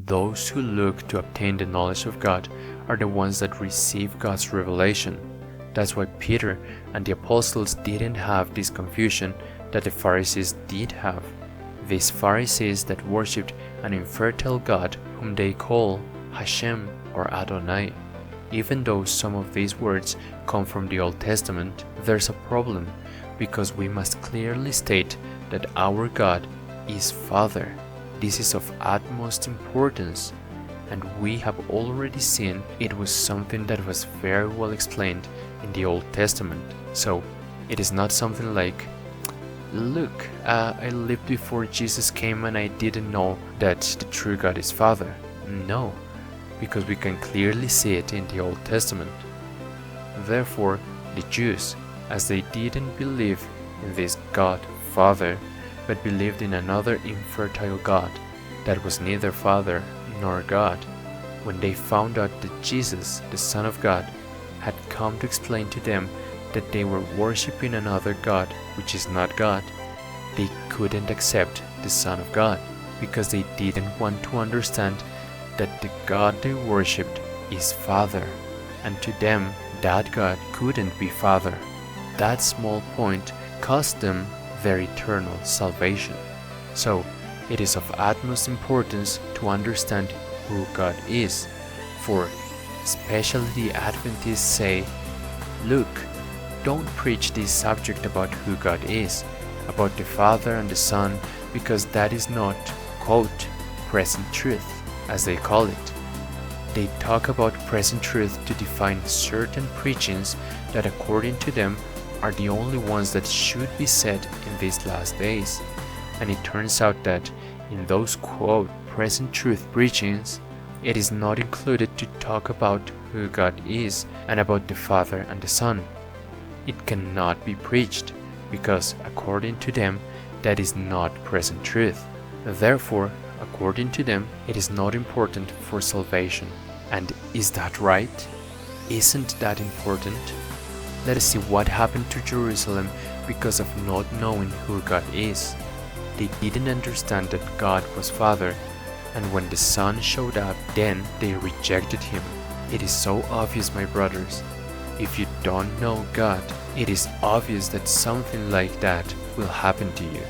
Those who look to obtain the knowledge of God are the ones that receive God's revelation. That's why Peter and the apostles didn't have this confusion that the Pharisees did have. These Pharisees that worshipped an infertile God whom they call Hashem or Adonai. Even though some of these words come from the Old Testament, there's a problem, because we must clearly state that our God is Father. This is of utmost importance, and we have already seen it was something that was very well explained in the Old Testament. So it is not something like, look, I lived before Jesus came and I didn't know that the true God is Father. No, because we can clearly see it in the Old Testament. Therefore, the Jews, as they didn't believe in this God Father, but believed in another infertile God that was neither Father nor God, when they found out that Jesus, the Son of God, had come to explain to them that they were worshipping another God which is not God, they couldn't accept the Son of God, because they didn't want to understand that the God they worshipped is Father, and to them that God couldn't be Father. That small point cost them their eternal salvation. So it is of utmost importance to understand who God is, for especially the Adventists say, look, don't preach this subject about who God is, about the Father and the Son, because that is not, quote, present truth, as they call it. They talk about present truth to define certain preachings that according to them are the only ones that should be said in these last days. And it turns out that in those, quote, present truth preachings, it is not included to talk about who God is and about the Father and the Son. It cannot be preached, because according to them, that is not present truth. Therefore, according to them, it is not important for salvation. And is that right? Isn't that important? Let us see what happened to Jerusalem because of not knowing who God is. They didn't understand that God was Father, and when the Son showed up, then they rejected Him. It is so obvious, my brothers. If you don't know God, it is obvious that something like that will happen to you.